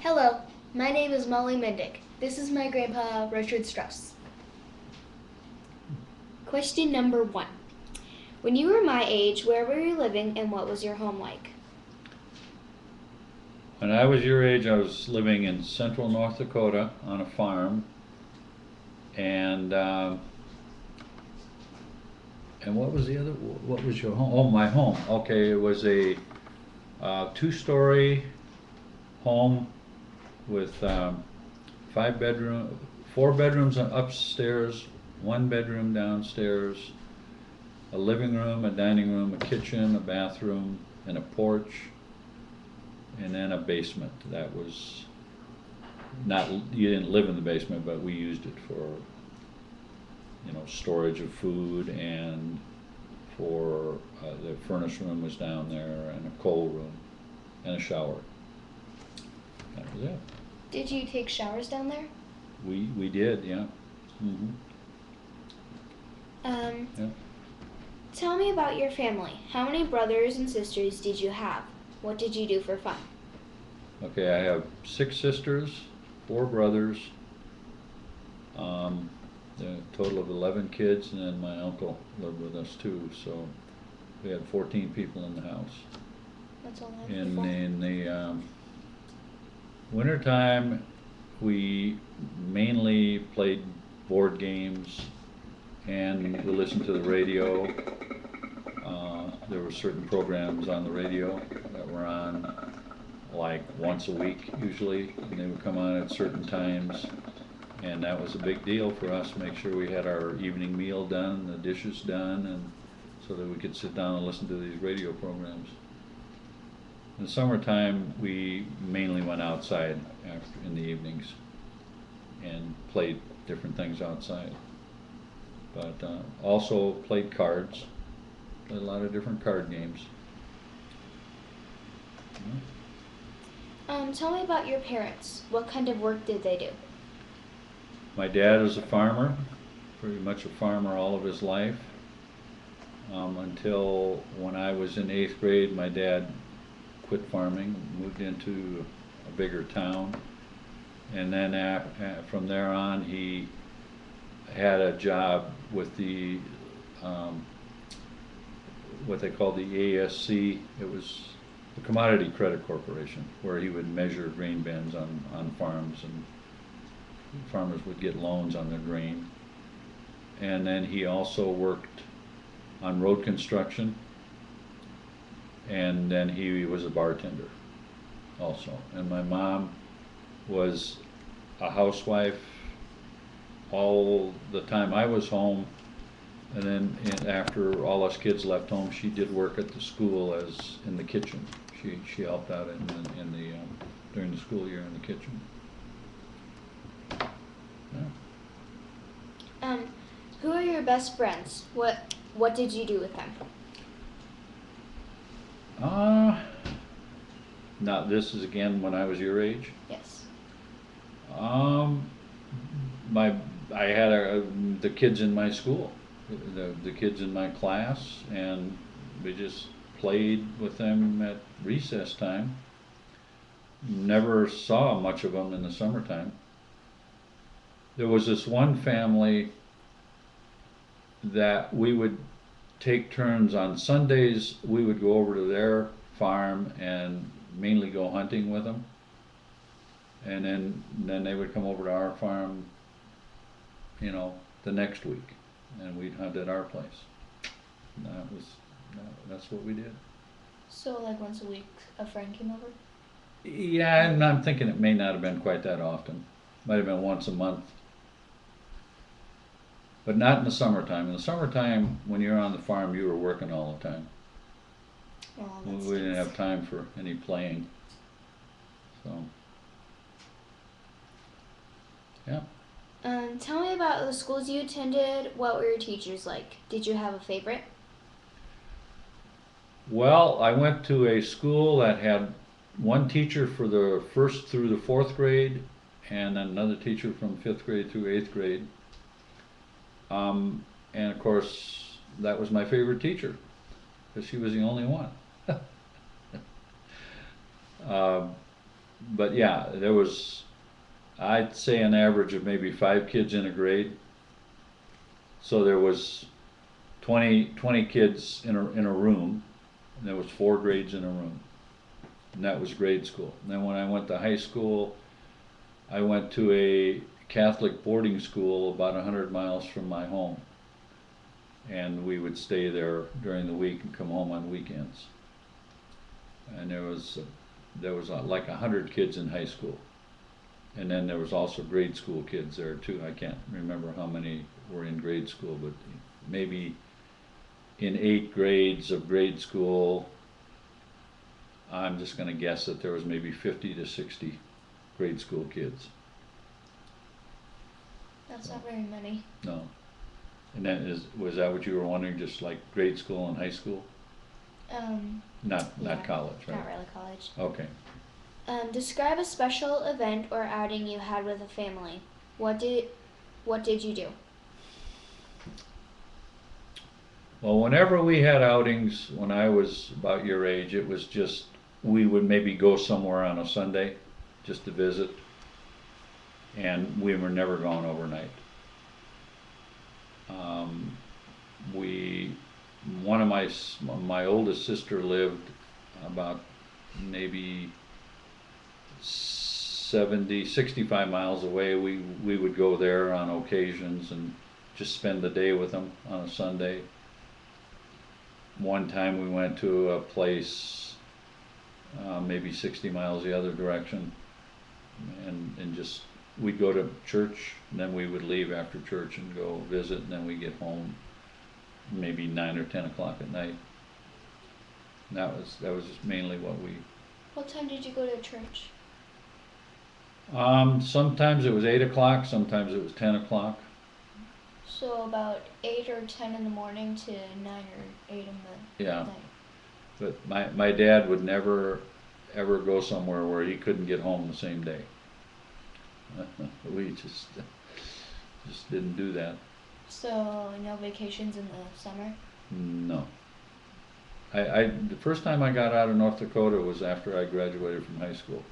Hello, my name is Molly Mendick. This is my grandpa, Richard Strauss. Question number 1. When you were my age, where were you living and what was your home like? When I was your age, I was living in central North Dakota on a farm, and what was the other? What was your home? Oh, my home. Okay, it was a two-story home with 4 bedrooms upstairs, 1 bedroom downstairs, a living room, a dining room, a kitchen, a bathroom, and a porch, and then a basement. That was not, you didn't live in the basement, but we used it for, storage of food, and for the furnace room was down there, and a coal room, and a shower. That was it. Did you take showers down there? We did, yeah. Mm-hmm. Yeah. Tell me about your family. How many brothers and sisters did you have? What did you do for fun? Okay, I have 6 sisters, 4 brothers, a total of 11 kids, and then my uncle lived with us too, so we had 14 people in the house. That's all I have. In the wintertime, we mainly played board games, and we listened to the radio. There were certain programs on the radio that were on like once a week usually, and they would come on at certain times, and that was a big deal for us to make sure we had our evening meal done, the dishes done, and so that we could sit down and listen to these radio programs. In the summertime, we mainly went outside in the evenings and played different things outside, but also played cards, played a lot of different card games. Tell me about your parents. What kind of work did they do? My dad is a farmer, pretty much a farmer all of his life. Until when I was in 8th grade, my dad quit farming, moved into a bigger town, and then from there on he had a job with the what they called the ASC. It was the Commodity Credit Corporation, where he would measure grain bins on farms, and farmers would get loans on their grain. And then he also worked on road construction, and then he was a bartender also. And my mom was a housewife all the time I was home, and then after all us kids left home, she did work at the school as in the kitchen. She helped out in the during the school year in the kitchen. Yeah. Who are your best friends? What did you do with them? Now this is again when I was your age. Yes. I had the kids in my school, the kids in my class, and we just played with them at recess time. Never saw much of them in the summertime. There was this one family that we would take turns on Sundays. We would go over to their farm and mainly go hunting with them, and then they would come over to our farm, the next week, and we'd hunt at our place. And that's what we did. So like once a week a friend came over? Yeah, and I'm thinking it may not have been quite that often. Might have been once a month. But not in the summertime. In the summertime, when you're on the farm, you were working all the time. Oh, We didn't have time for any playing. So, yeah. Tell me about the schools you attended. What were your teachers like? Did you have a favorite? Well, I went to a school that had one teacher for the 1st through the 4th grade, and another teacher from 5th grade through 8th grade. And of course, that was my favorite teacher, because she was the only one. but yeah, there was, I'd say an average of maybe 5 kids in a grade. So there was 20 kids in a room, and there was 4 grades in a room. And that was grade school. And then when I went to high school, I went to a Catholic boarding school about 100 miles from my home. And we would stay there during the week and come home on weekends. And there was like 100 kids in high school. And then there was also grade school kids there too. I can't remember how many were in grade school, but maybe in 8 grades of grade school, I'm just going to guess that there was maybe 50 to 60 grade school kids. That's not very many. No. And then was that what you were wondering, just like grade school and high school? Not Yeah, college, right? not really college. Okay. Describe a special event or outing you had with a family. What did you do? Well, whenever we had outings when I was about your age, it was just we would maybe go somewhere on a Sunday just to visit, and we were never gone overnight. We one of my oldest sister lived about maybe 65 miles away. We would go there on occasions and just spend the day with them on a Sunday. One time we went to a place maybe 60 miles the other direction, and just we'd go to church, and then we would leave after church and go visit, and then we'd get home maybe 9 or 10 o'clock at night. And that was just mainly what we. What time did you go to church? Sometimes it was 8 o'clock, sometimes it was 10 o'clock. So about 8 or 10 in the morning to 9 or 8 in the Yeah. night. But my dad would never ever go somewhere where he couldn't get home the same day. We just didn't do that. So no vacations in the summer? No. The first time I got out of North Dakota was after I graduated from high school.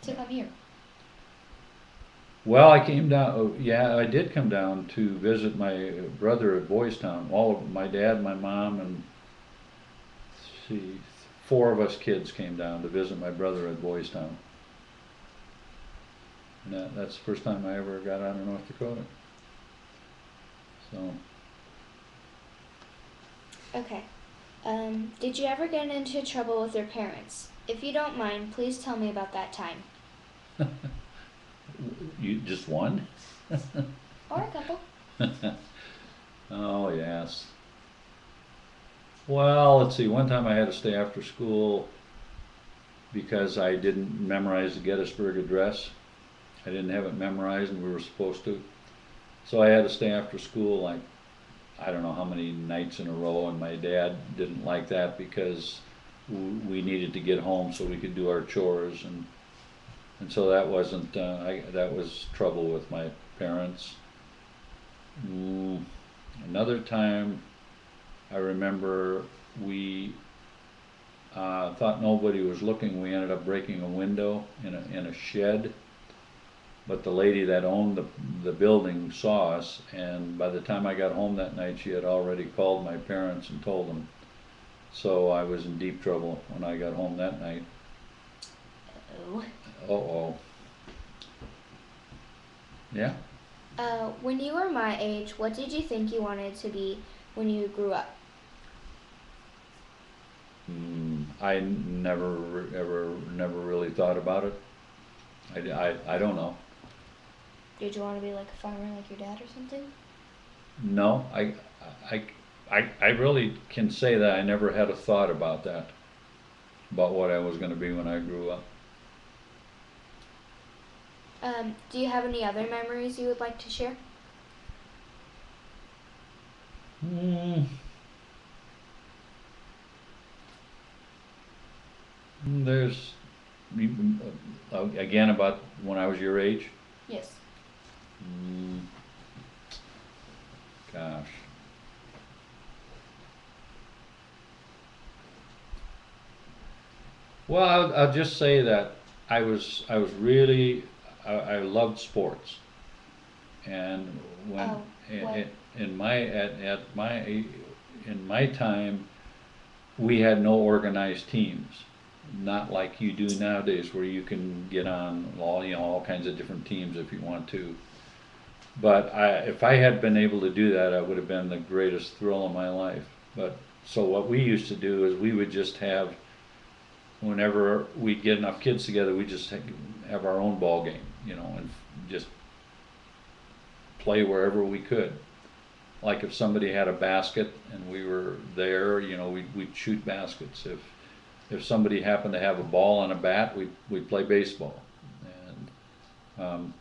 To come here? Well, I came down. Oh, yeah, I did come down to visit my brother at Boys Town. All of my dad, my mom, and let's see, 4 of us kids came down to visit my brother at Boys Town. And that's the first time I ever got out of North Dakota. So. Okay. Did you ever get into trouble with your parents? If you don't mind, please tell me about that time. You just one? Or a couple. Oh, yes. Well, let's see. One time I had to stay after school because I didn't memorize the Gettysburg Address. I didn't have it memorized, and we were supposed to. So I had to stay after school, like, I don't know how many nights in a row, and my dad didn't like that because we needed to get home so we could do our chores, and so that wasn't that was trouble with my parents. Another time, I remember we thought nobody was looking. We ended up breaking a window in a shed, but the lady that owned the building saw us, and by the time I got home that night, she had already called my parents and told them. So I was in deep trouble when I got home that night. Oh. Uh-oh. Yeah? When you were my age, what did you think you wanted to be when you grew up? I never really thought about it. I don't know. Did you want to be like a farmer like your dad or something? No, I really can say that I never had a thought about that, about what I was going to be when I grew up. Do you have any other memories you would like to share? There's, again, about when I was your age. Yes. Gosh. Well, I'll just say that I was really, I loved sports. And when, Oh, what? in my, at my, in my time, we had no organized teams. Not like you do nowadays where you can get on all, all kinds of different teams if you want to. But if I had been able to do that, I would have been the greatest thrill of my life. But, so what we used to do is we would just have, whenever we get enough kids together, we just have our own ball game, and just play wherever we could. Like if somebody had a basket and we were there, we'd shoot baskets. If somebody happened to have a ball and a bat, we'd play baseball. And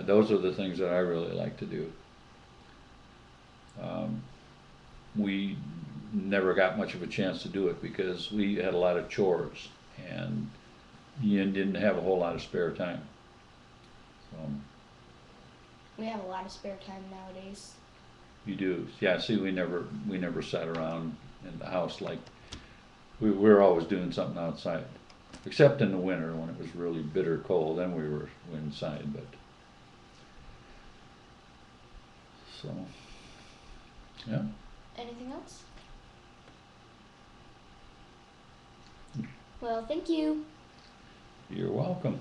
those are the things that I really like to do. Um, we never got much of a chance to do it because we had a lot of chores and you didn't have a whole lot of spare time. So We have a lot of spare time nowadays. you do, yeah. See, we never sat around in the house like we were always doing something outside, except in the winter when it was really bitter cold. Then we were inside, but so yeah. Anything else? Well, thank you. You're welcome.